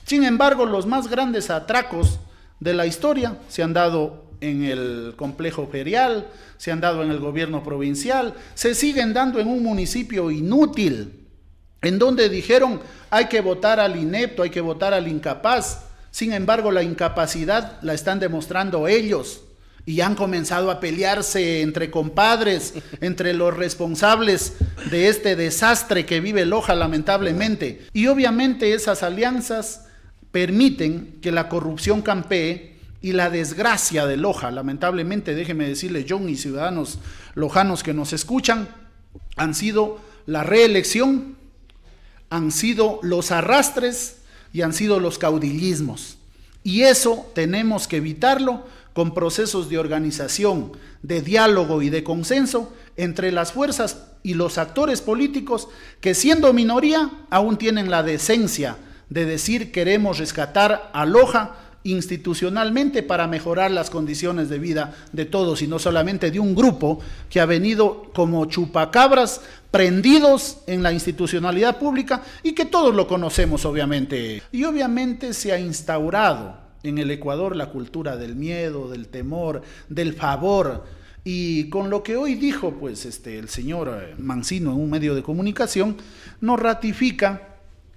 Sin embargo, los más grandes atracos de la historia se han dado en el complejo ferial, se han dado en el gobierno provincial, se siguen dando en un municipio inútil, en donde dijeron hay que votar al inepto, hay que votar al incapaz. Sin embargo, la incapacidad la están demostrando ellos y han comenzado a pelearse entre compadres, entre los responsables de este desastre que vive Loja, lamentablemente. Y obviamente esas alianzas permiten que la corrupción campee y la desgracia de Loja, lamentablemente, déjeme decirle, John y ciudadanos lojanos que nos escuchan, han sido la reelección, han sido los arrastres y han sido los caudillismos. Y eso tenemos que evitarlo con procesos de organización, de diálogo y de consenso entre las fuerzas y los actores políticos que, siendo minoría, aún tienen la decencia de decir queremos rescatar a Loja institucionalmente para mejorar las condiciones de vida de todos y no solamente de un grupo que ha venido como chupacabras prendidos en la institucionalidad pública y que todos lo conocemos obviamente. Y obviamente se ha instaurado en el Ecuador la cultura del miedo, del temor, del favor, y con lo que hoy dijo pues el señor Mancino en un medio de comunicación nos ratifica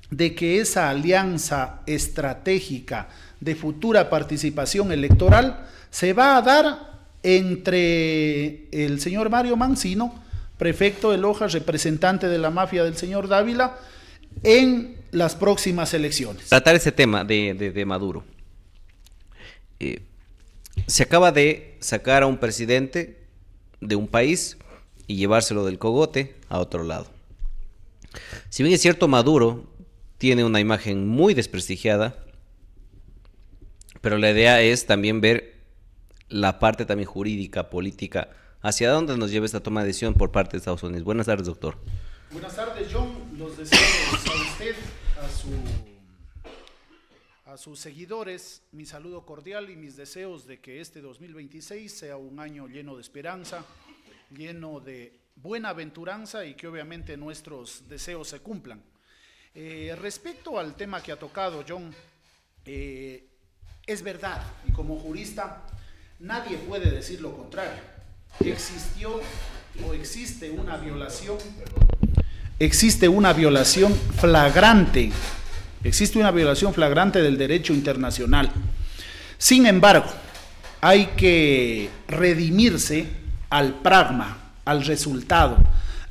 de que esa alianza estratégica de futura participación electoral se va a dar entre el señor Mario Mancino, prefecto de Loja, representante de la mafia del señor Dávila, en las próximas elecciones. Tratar ese tema de Maduro. Se acaba de sacar a un presidente de un país y llevárselo del cogote a otro lado. Si bien es cierto, Maduro tiene una imagen muy desprestigiada, pero la idea es también ver la parte también jurídica, política, hacia dónde nos lleva esta toma de decisión por parte de Estados Unidos. Buenas tardes, doctor. Buenas tardes, John. Los deseos a usted, a sus seguidores, mi saludo cordial y mis deseos de que este 2026 sea un año lleno de esperanza, lleno de buena aventuranza y que obviamente nuestros deseos se cumplan. Respecto al tema que ha tocado, John, es verdad, y como jurista nadie puede decir lo contrario. Existió o existe una violación flagrante, existe una violación flagrante del derecho internacional. Sin embargo, hay que redimirse al pragma, al resultado,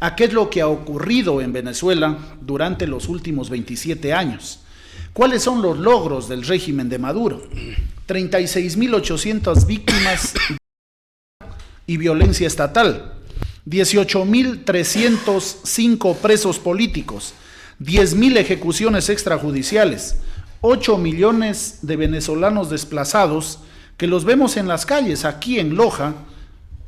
a qué es lo que ha ocurrido en Venezuela durante los últimos 27 años. ¿Cuáles son los logros del régimen de Maduro? 36.800 víctimas y violencia estatal, 18.305 presos políticos, 10.000 ejecuciones extrajudiciales, 8 millones de venezolanos desplazados que los vemos en las calles aquí en Loja,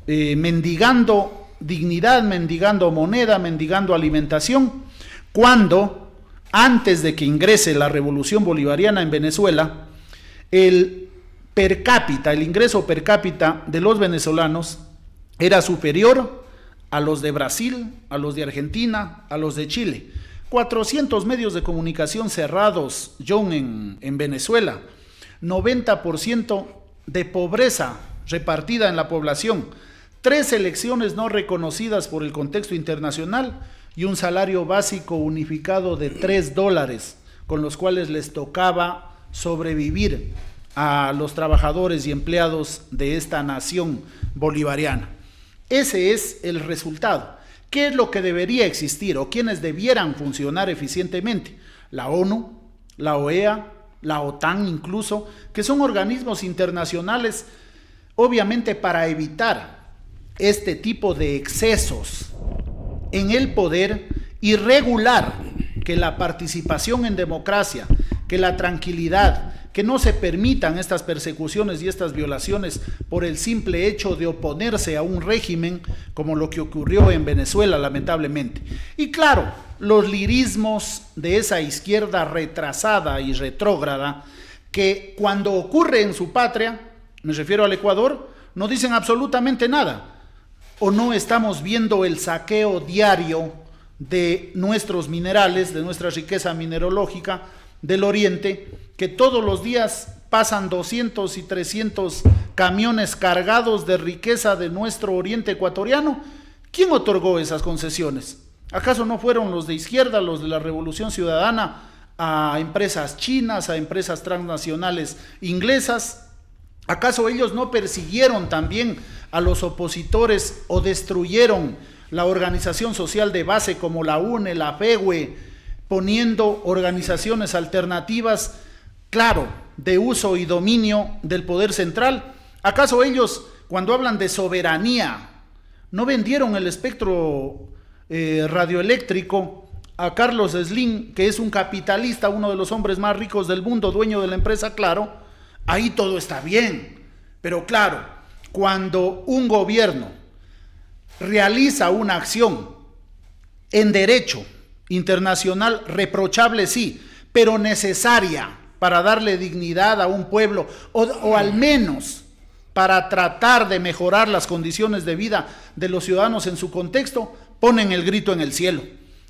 mendigando dignidad, mendigando moneda, mendigando alimentación, cuando antes de que ingrese la revolución bolivariana en Venezuela, el ingreso per cápita de los venezolanos era superior a los de Brasil, a los de Argentina, a los de Chile. 400 medios de comunicación cerrados, John, en Venezuela, 90% de pobreza repartida en la población, 3 elecciones no reconocidas por el contexto internacional y un salario básico unificado de $3, con los cuales les tocaba sobrevivir a los trabajadores y empleados de esta nación bolivariana. Ese es el resultado. ¿Qué es lo que debería existir o quiénes debieran funcionar eficientemente? La ONU, la OEA, la OTAN incluso, que son organismos internacionales, obviamente para evitar este tipo de excesos en el poder y regular que la participación en democracia, que la tranquilidad, que no se permitan estas persecuciones y estas violaciones por el simple hecho de oponerse a un régimen como lo que ocurrió en Venezuela, lamentablemente. Y claro, los lirismos de esa izquierda retrasada y retrógrada que cuando ocurre en su patria, me refiero al Ecuador, no dicen absolutamente nada. O no estamos viendo el saqueo diario de nuestros minerales, de nuestra riqueza mineralógica, del Oriente, que todos los días pasan 200 y 300 camiones cargados de riqueza de nuestro oriente ecuatoriano. ¿Quién otorgó esas concesiones? ¿Acaso no fueron los de izquierda, los de la Revolución Ciudadana, a empresas chinas, a empresas transnacionales inglesas? ¿Acaso ellos no persiguieron también a los opositores o destruyeron la organización social de base como la UNE, la FEWE, poniendo organizaciones alternativas, claro, de uso y dominio del poder central? ¿Acaso ellos, cuando hablan de soberanía, no vendieron el espectro radioeléctrico a Carlos Slim, que es un capitalista, uno de los hombres más ricos del mundo, dueño de la empresa Claro? Ahí todo está bien, pero claro, cuando un gobierno realiza una acción en derecho internacional, reprochable sí, pero necesaria para darle dignidad a un pueblo, o al menos para tratar de mejorar las condiciones de vida de los ciudadanos en su contexto, ponen el grito en el cielo.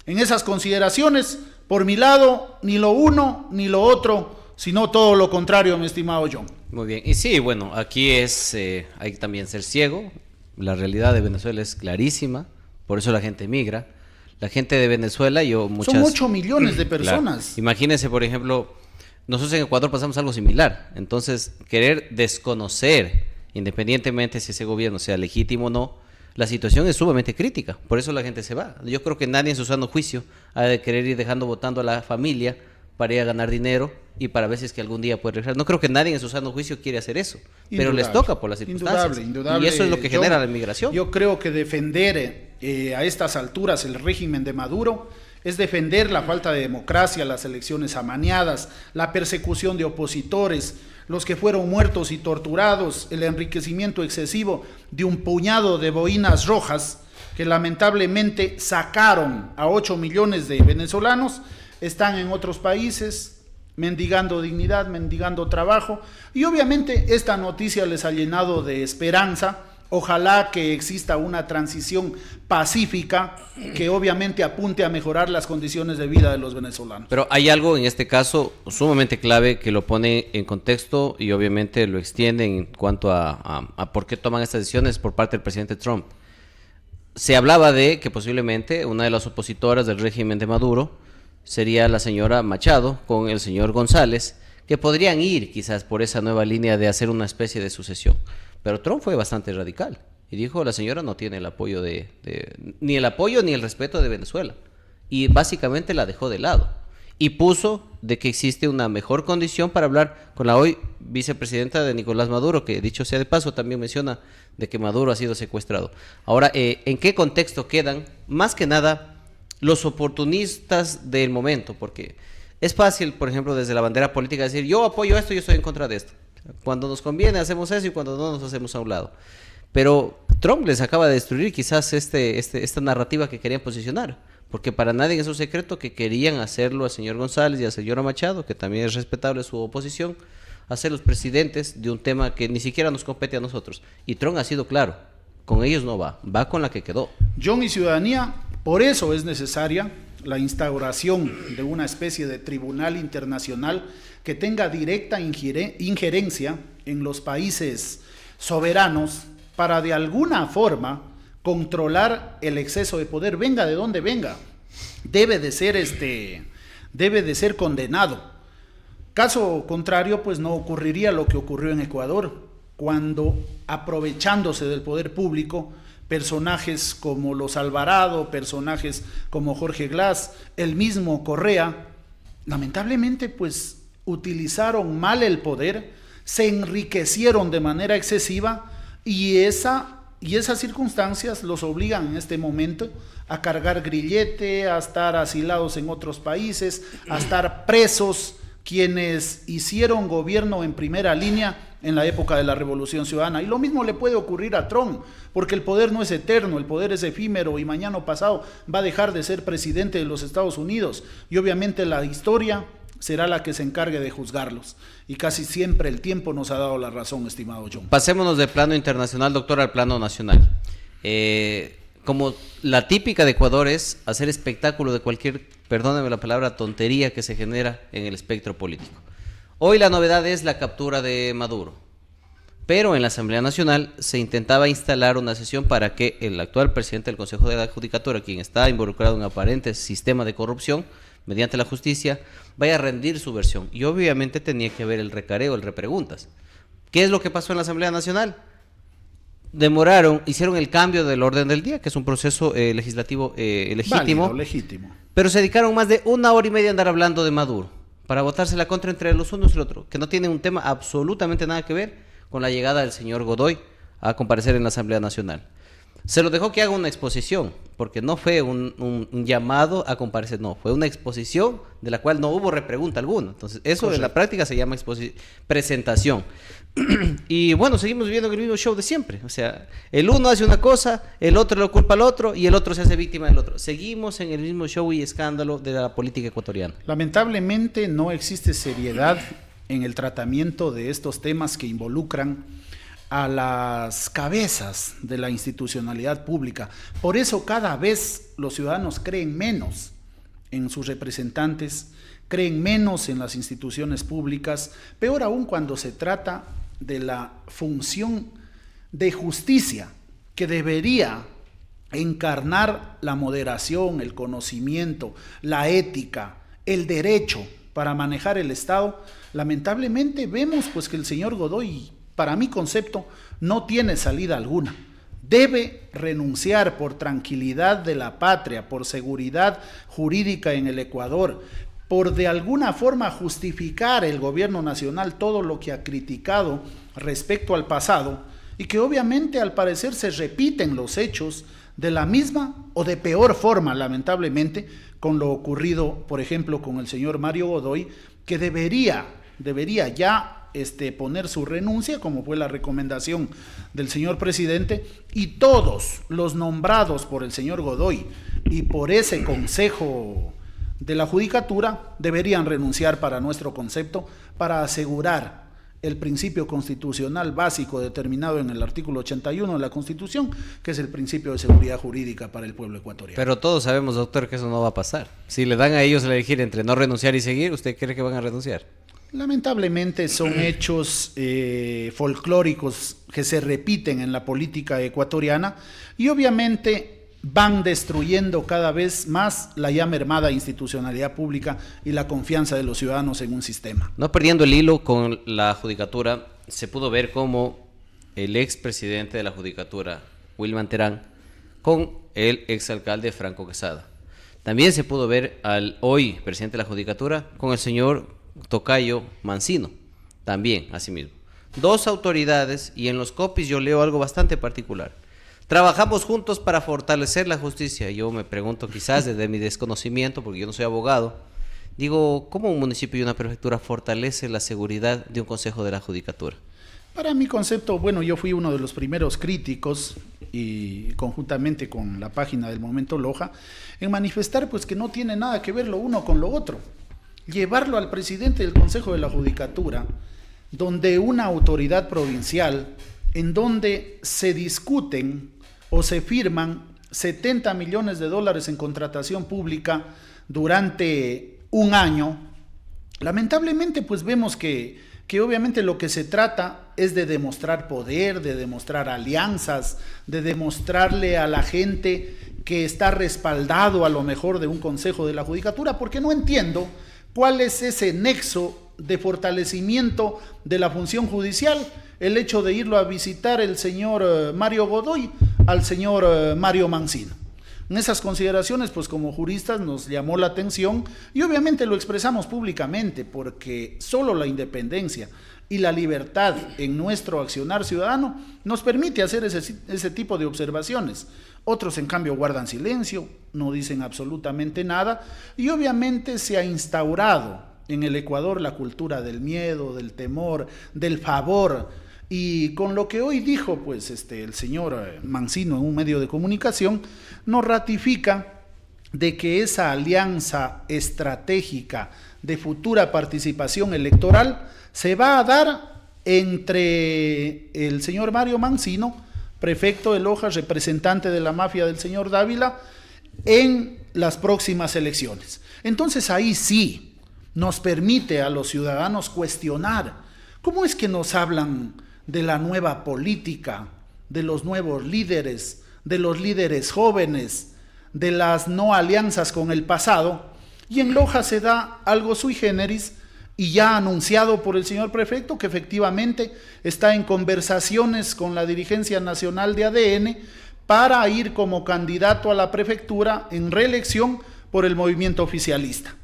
En esas consideraciones, por mi lado, ni lo uno ni lo otro, sino todo lo contrario, mi estimado John. Muy bien, y sí, bueno, aquí hay que también ser ciego. La realidad de Venezuela es clarísima, por eso la gente migra. La gente de Venezuela, son 8 millones de personas. Claro. Imagínense, por ejemplo, nosotros en Ecuador pasamos algo similar. Entonces, querer desconocer, independientemente si ese gobierno sea legítimo o no, la situación es sumamente crítica. Por eso la gente se va. Yo creo que nadie en su sano juicio ha de querer ir dejando votando a la familia para ir a ganar dinero y para ver si es que algún día puede regresar. No creo que nadie en su sano juicio quiere hacer eso, pero les toca por las circunstancias. Indudable, y eso es lo que genera la inmigración. Yo creo que defender a estas alturas el régimen de Maduro es defender la falta de democracia, las elecciones amañadas, la persecución de opositores, los que fueron muertos y torturados, el enriquecimiento excesivo de un puñado de boinas rojas que lamentablemente sacaron a 8 millones de venezolanos, están en otros países mendigando dignidad, mendigando trabajo, y obviamente esta noticia les ha llenado de esperanza. Ojalá que exista una transición pacífica que obviamente apunte a mejorar las condiciones de vida de los venezolanos. Pero hay algo en este caso sumamente clave que lo pone en contexto y obviamente lo extiende en cuanto a por qué toman estas decisiones por parte del presidente Trump. Se hablaba de que posiblemente una de las opositoras del régimen de Maduro sería la señora Machado con el señor González, que podrían ir quizás por esa nueva línea de hacer una especie de sucesión. Pero Trump fue bastante radical y dijo: la señora no tiene el apoyo ni el apoyo ni el respeto de Venezuela, y básicamente la dejó de lado y puso de que existe una mejor condición para hablar con la hoy vicepresidenta de Nicolás Maduro, que dicho sea de paso también menciona de que Maduro ha sido secuestrado. Ahora, ¿en qué contexto quedan más que nada los oportunistas del momento? Porque es fácil, por ejemplo, desde la bandera política decir: yo apoyo esto, yo estoy en contra de esto. Cuando nos conviene hacemos eso y cuando no nos hacemos a un lado. Pero Trump les acaba de destruir quizás esta narrativa que querían posicionar, porque para nadie es un secreto que querían hacerlo al señor González y a la señora Machado, que también es respetable su oposición, a ser los presidentes de un tema que ni siquiera nos compete a nosotros. Y Trump ha sido claro: con ellos no va con la que quedó. John y ciudadanía, por eso es necesaria la instauración de una especie de tribunal internacional que tenga directa injerencia en los países soberanos para de alguna forma controlar el exceso de poder, venga de donde venga. Debe de ser condenado. Caso contrario, pues no ocurriría lo que ocurrió en Ecuador, cuando, aprovechándose del poder público, personajes como los Alvarado, personajes como Jorge Glass, el mismo Correa, lamentablemente pues utilizaron mal el poder, se enriquecieron de manera excesiva y esas circunstancias los obligan en este momento a cargar grillete, a estar asilados en otros países, a estar presos quienes hicieron gobierno en primera línea en la época de la Revolución Ciudadana. Y lo mismo le puede ocurrir a Trump, porque el poder no es eterno, el poder es efímero y mañana o pasado va a dejar de ser presidente de los Estados Unidos y obviamente la historia será la que se encargue de juzgarlos. Y casi siempre el tiempo nos ha dado la razón, estimado John. Pasémonos del plano internacional, doctor, al plano nacional. Como la típica de Ecuador es hacer espectáculo de cualquier perdónenme la palabra, tontería que se genera en el espectro político. Hoy la novedad es la captura de Maduro, pero en la Asamblea Nacional se intentaba instalar una sesión para que el actual presidente del Consejo de la Judicatura, quien está involucrado en un aparente sistema de corrupción, mediante la justicia, vaya a rendir su versión. Y obviamente tenía que haber el recareo, el repreguntas. ¿Qué es lo que pasó en la Asamblea Nacional? Hicieron el cambio del orden del día, que es un proceso legislativo legítimo, Válido, legítimo, pero se dedicaron más de 1 hora y media a andar hablando de Maduro, para votarse la contra entre los unos y los otros, que no tiene un tema absolutamente nada que ver con la llegada del señor Godoy a comparecer en la Asamblea Nacional. Se lo dejó que haga una exposición, porque no fue un llamado a comparecer, no, fue una exposición de la cual no hubo repregunta alguna. Entonces, eso en la práctica se llama presentación. Y bueno, seguimos viviendo el mismo show de siempre. O sea, el uno hace una cosa, el otro lo culpa al otro y el otro se hace víctima del otro. Seguimos en el mismo show y escándalo de la política ecuatoriana. Lamentablemente no existe seriedad en el tratamiento de estos temas que involucran a las cabezas de la institucionalidad pública. Por eso cada vez los ciudadanos creen menos en sus representantes, creen menos en las instituciones públicas, peor aún cuando se trata de la función de justicia que debería encarnar la moderación, el conocimiento, la ética, el derecho para manejar el Estado. Lamentablemente vemos pues que el señor Godoy, para mi concepto, no tiene salida alguna. Debe renunciar por tranquilidad de la patria, por seguridad jurídica en el Ecuador, por de alguna forma justificar el gobierno nacional todo lo que ha criticado respecto al pasado y que obviamente al parecer se repiten los hechos de la misma o de peor forma, lamentablemente, con lo ocurrido, por ejemplo, con el señor Mario Godoy, que debería ya poner su renuncia, como fue la recomendación del señor presidente, y todos los nombrados por el señor Godoy y por ese Consejo de la Judicatura deberían renunciar, para nuestro concepto, para asegurar el principio constitucional básico determinado en el artículo 81 de la Constitución, que es el principio de seguridad jurídica para el pueblo ecuatoriano. Pero todos sabemos, doctor, que eso no va a pasar. Si le dan a ellos a elegir entre no renunciar y seguir, ¿usted cree que van a renunciar? Lamentablemente son hechos folclóricos que se repiten en la política ecuatoriana y obviamente van destruyendo cada vez más la ya mermada institucionalidad pública y la confianza de los ciudadanos en un sistema. No perdiendo el hilo con la judicatura, se pudo ver cómo el expresidente de la judicatura, Wilman Terán, con el exalcalde Franco Quesada. También se pudo ver al hoy presidente de la judicatura con el señor Tocayo Mancino, también asimismo. Dos autoridades, y en los copies yo leo algo bastante particular. Trabajamos juntos para fortalecer la justicia. Yo me pregunto, quizás desde mi desconocimiento, porque yo no soy abogado, digo, ¿cómo un municipio y una prefectura fortalece la seguridad de un consejo de la judicatura? Para mi concepto, bueno, yo fui uno de los primeros críticos y conjuntamente con la página del Momento Loja, en manifestar pues que no tiene nada que ver lo uno con lo otro. Llevarlo al presidente del Consejo de la Judicatura, donde una autoridad provincial, en donde se discuten o se firman 70 millones de dólares en contratación pública durante un año, lamentablemente pues vemos que obviamente lo que se trata es de demostrar poder, de demostrar alianzas, de demostrarle a la gente que está respaldado a lo mejor de un Consejo de la Judicatura, porque no entiendo ¿cuál es ese nexo de fortalecimiento de la función judicial? El hecho de irlo a visitar el señor Mario Godoy al señor Mario Mancino. En esas consideraciones, pues como juristas nos llamó la atención y obviamente lo expresamos públicamente porque solo la independencia y la libertad en nuestro accionar ciudadano nos permite hacer ese tipo de observaciones. Otros, en cambio, guardan silencio, no dicen absolutamente nada y obviamente se ha instaurado en el Ecuador la cultura del miedo, del temor, del favor. Y con lo que hoy dijo pues el señor Mancino en un medio de comunicación, nos ratifica de que esa alianza estratégica de futura participación electoral se va a dar entre el señor Mario Mancino, prefecto de Loja, representante de la mafia del señor Dávila, en las próximas elecciones. Entonces ahí sí nos permite a los ciudadanos cuestionar cómo es que nos hablan de la nueva política, de los nuevos líderes, de los líderes jóvenes, de las no alianzas con el pasado, y en Loja se da algo sui generis y ya anunciado por el señor prefecto que efectivamente está en conversaciones con la dirigencia nacional de ADN para ir como candidato a la prefectura en reelección por el movimiento oficialista.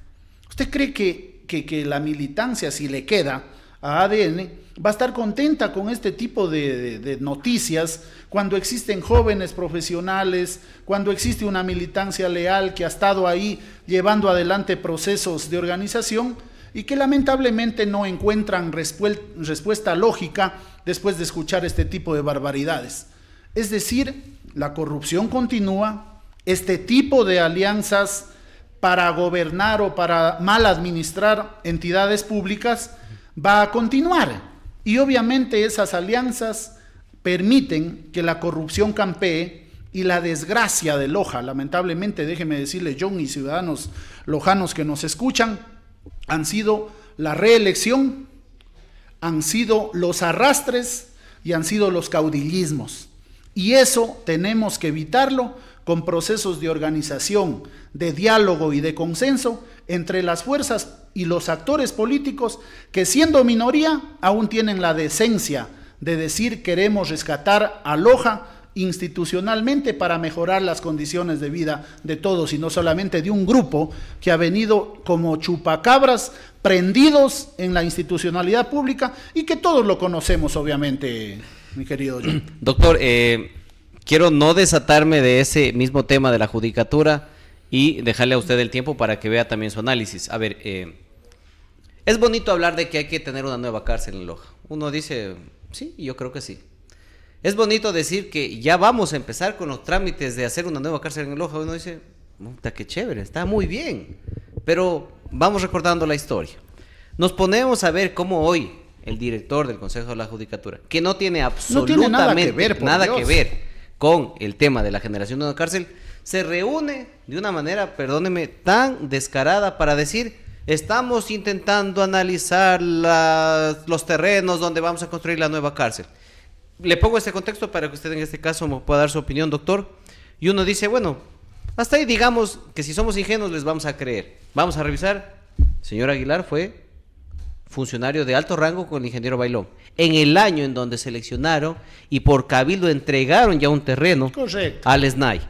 ¿Usted cree que la militancia, si le queda a ADN, va a estar contenta con este tipo de noticias cuando existen jóvenes profesionales, cuando existe una militancia leal que ha estado ahí llevando adelante procesos de organización y que lamentablemente no encuentran respuesta lógica después de escuchar este tipo de barbaridades? Es decir, la corrupción continúa, este tipo de alianzas para gobernar o para mal administrar entidades públicas va a continuar. Y obviamente esas alianzas permiten que la corrupción campee y la desgracia de Loja, lamentablemente, déjeme decirle, John y ciudadanos lojanos que nos escuchan, han sido la reelección, han sido los arrastres y han sido los caudillismos. Y eso tenemos que evitarlo con procesos de organización, de diálogo y de consenso entre las fuerzas y los actores políticos que, siendo minoría, aún tienen la decencia de decir queremos rescatar a Loja institucionalmente para mejorar las condiciones de vida de todos y no solamente de un grupo que ha venido como chupacabras prendidos en la institucionalidad pública y que todos lo conocemos, obviamente, mi querido John. Doctor, quiero no desatarme de ese mismo tema de la judicatura y dejarle a usted el tiempo para que vea también su análisis. A ver, es bonito hablar de que hay que tener una nueva cárcel en Loja. Uno dice, sí, yo creo que sí. Es bonito decir que ya vamos a empezar con los trámites de hacer una nueva cárcel en Loja. Uno dice, puta, qué chévere, está muy bien. Pero vamos recordando la historia. Nos ponemos a ver cómo hoy el director del Consejo de la Judicatura, que no tiene absolutamente nada que ver con el tema de la generación de una cárcel, se reúne de una manera, perdóneme, tan descarada para decir, estamos intentando analizar los terrenos donde vamos a construir la nueva cárcel. Le pongo este contexto para que usted en este caso me pueda dar su opinión, doctor. Y uno dice, bueno, hasta ahí digamos que si somos ingenuos les vamos a creer. Vamos a revisar. Señor Aguilar fue funcionario de alto rango con el ingeniero Bailón. En el año en donde seleccionaron y por cabildo entregaron ya un terreno al SNAI.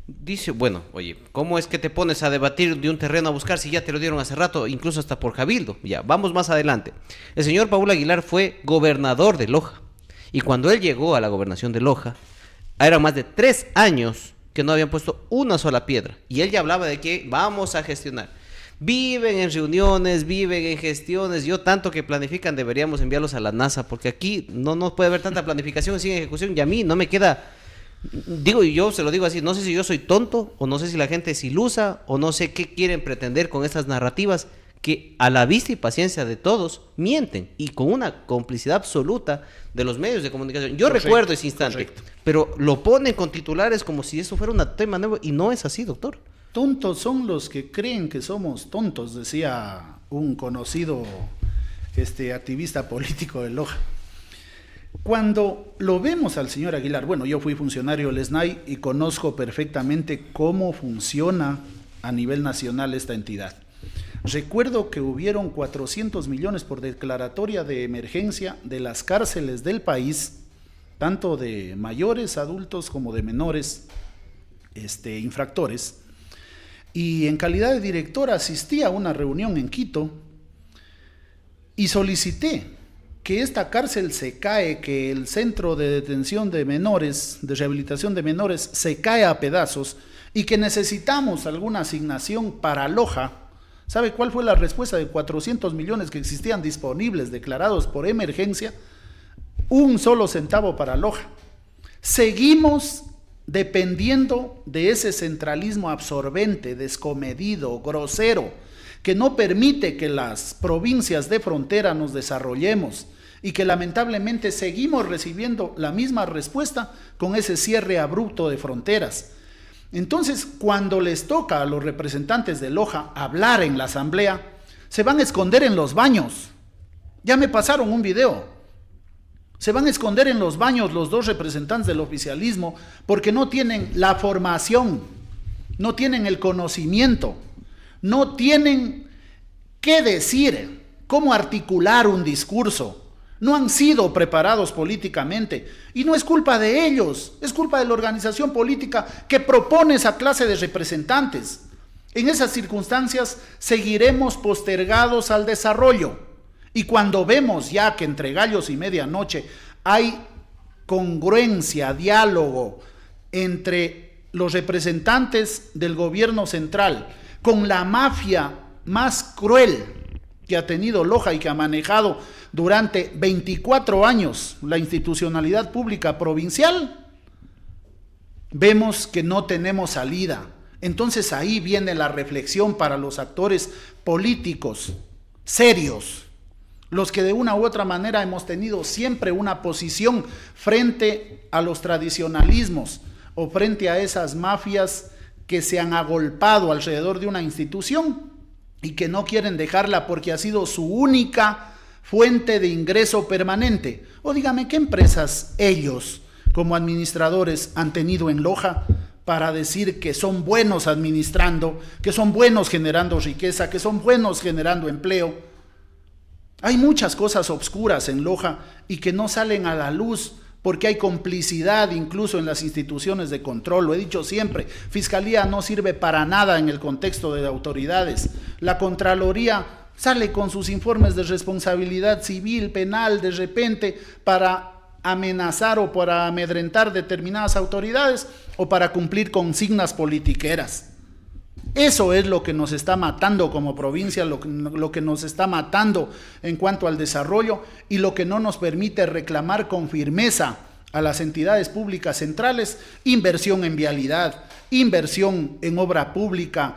Dice, bueno, oye, ¿cómo es que te pones a debatir de un terreno a buscar si ya te lo dieron hace rato, incluso hasta por cabildo? Ya, vamos más adelante. El señor Paul Aguilar fue gobernador de Loja. Y cuando él llegó a la gobernación de Loja, eran más de 3 años que no habían puesto una sola piedra. Y él ya hablaba de que vamos a gestionar. Viven en reuniones, viven en gestiones. Yo tanto que planifican deberíamos enviarlos a la NASA, porque aquí no puede haber tanta planificación sin ejecución. Y a mí no me queda, digo, y yo se lo digo así, no sé si yo soy tonto, o no sé si la gente es ilusa, o no sé qué quieren pretender con estas narrativas que a la vista y paciencia de todos mienten y con una complicidad absoluta de los medios de comunicación. Yo recuerdo ese instante, pero lo ponen con titulares como si eso fuera un tema nuevo y no es así, doctor. Tontos son los que creen que somos tontos, decía un conocido activista político de Loja. Cuando lo vemos al señor Aguilar, bueno, yo fui funcionario del SNAI y conozco perfectamente cómo funciona a nivel nacional esta entidad. Recuerdo que hubieron 400 millones por declaratoria de emergencia de las cárceles del país, tanto de mayores adultos como de menores infractores. Y en calidad de director asistí a una reunión en Quito y solicité que esta cárcel se cae, que el centro de detención de menores, de rehabilitación de menores, se cae a pedazos y que necesitamos alguna asignación para Loja. ¿Sabe cuál fue la respuesta de 400 millones que existían disponibles, declarados por emergencia? Un solo centavo para Loja. Seguimos dependiendo de ese centralismo absorbente, descomedido, grosero, que no permite que las provincias de frontera nos desarrollemos y que lamentablemente seguimos recibiendo la misma respuesta con ese cierre abrupto de fronteras. Entonces, cuando les toca a los representantes de Loja hablar en la asamblea, se van a esconder en los baños. Ya me pasaron un video. Se van a esconder en los baños los dos representantes del oficialismo porque no tienen la formación, no tienen el conocimiento, no tienen qué decir, cómo articular un discurso. No han sido preparados políticamente y no es culpa de ellos, es culpa de la organización política que propone esa clase de representantes. En esas circunstancias seguiremos postergados al desarrollo y cuando vemos ya que entre gallos y medianoche hay congruencia, diálogo entre los representantes del gobierno central con la mafia más cruel que ha tenido Loja y que ha manejado durante 24 años la institucionalidad pública provincial, vemos que no tenemos salida. Entonces ahí viene la reflexión para los actores políticos serios, los que de una u otra manera hemos tenido siempre una posición frente a los tradicionalismos o frente a esas mafias que se han agolpado alrededor de una institución y que no quieren dejarla porque ha sido su única fuente de ingreso permanente. O dígame, ¿qué empresas ellos como administradores han tenido en Loja para decir que son buenos administrando, que son buenos generando riqueza, que son buenos generando empleo? Hay muchas cosas obscuras en Loja y que no salen a la luz porque hay complicidad incluso en las instituciones de control. Lo he dicho siempre, Fiscalía no sirve para nada en el contexto de autoridades. La Contraloría sale con sus informes de responsabilidad civil, penal, de repente, para amenazar o para amedrentar determinadas autoridades o para cumplir consignas politiqueras. Eso es lo que nos está matando como provincia, lo que nos está matando en cuanto al desarrollo y lo que no nos permite reclamar con firmeza a las entidades públicas centrales inversión en vialidad, inversión en obra pública,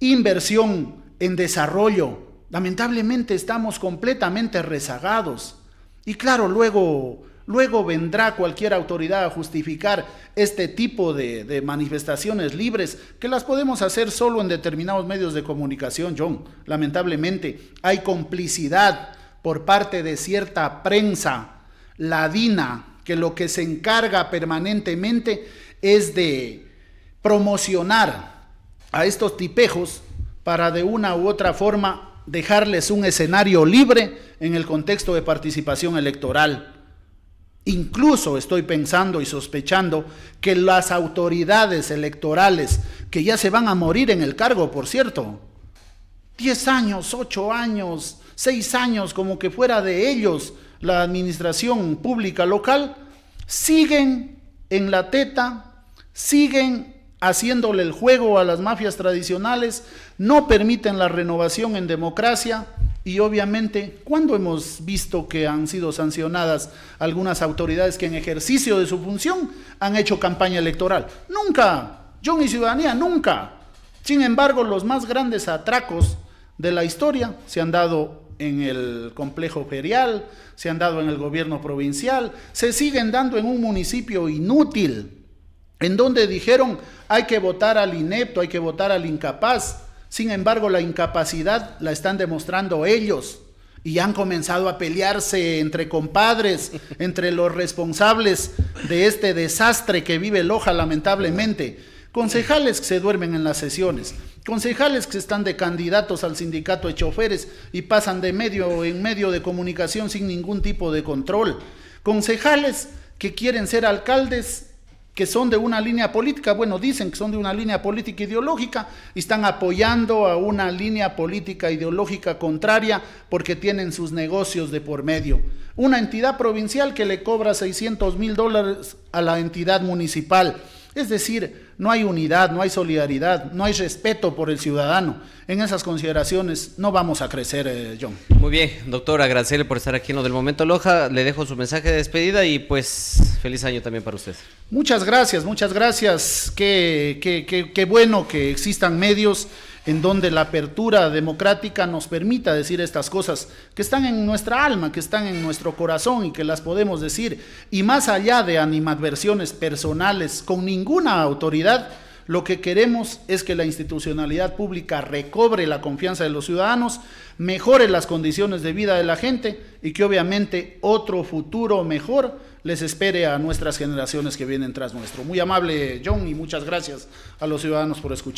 inversión en desarrollo. Lamentablemente estamos completamente rezagados y claro, luego vendrá cualquier autoridad a justificar este tipo de manifestaciones libres que las podemos hacer solo en determinados medios de comunicación, John. Lamentablemente hay complicidad por parte de cierta prensa ladina que lo que se encarga permanentemente es de promocionar a estos tipejos para de una u otra forma dejarles un escenario libre en el contexto de participación electoral. Incluso estoy pensando y sospechando que las autoridades electorales, que ya se van a morir en el cargo, por cierto, 10 años, 8 años, 6 años, como que fuera de ellos la administración pública local, siguen en la teta, siguen haciéndole el juego a las mafias tradicionales, no permiten la renovación en democracia. Y obviamente, ¿cuándo hemos visto que han sido sancionadas algunas autoridades que en ejercicio de su función han hecho campaña electoral? Nunca, John y ciudadanía, nunca. Sin embargo, los más grandes atracos de la historia se han dado en el complejo ferial, se han dado en el gobierno provincial, se siguen dando en un municipio inútil, en donde dijeron hay que votar al inepto, hay que votar al incapaz. Sin embargo, la incapacidad la están demostrando ellos y han comenzado a pelearse entre compadres, entre los responsables de este desastre que vive Loja, lamentablemente. Concejales que se duermen en las sesiones, concejales que están de candidatos al sindicato de choferes y pasan de medio en medio de comunicación sin ningún tipo de control, concejales que quieren ser alcaldes que son de una línea política, bueno, dicen que son de una línea política ideológica y están apoyando a una línea política ideológica contraria porque tienen sus negocios de por medio. Una entidad provincial que le cobra $600,000 a la entidad municipal. Es decir, no hay unidad, no hay solidaridad, no hay respeto por el ciudadano. En esas consideraciones no vamos a crecer, John. Muy bien, doctor, agradecerle por estar aquí en Lo del Momento Loja. Le dejo su mensaje de despedida y pues feliz año también para usted. Muchas gracias, muchas gracias. Qué bueno que existan medios en donde la apertura democrática nos permita decir estas cosas que están en nuestra alma, que están en nuestro corazón y que las podemos decir. Y más allá de animadversiones personales con ninguna autoridad, Lo que queremos es que la institucionalidad pública recobre la confianza de los ciudadanos, mejore las condiciones de vida de la gente y que obviamente otro futuro mejor les espere a nuestras generaciones que vienen tras nuestro. Muy amable, John, y muchas gracias a los ciudadanos por escuchar.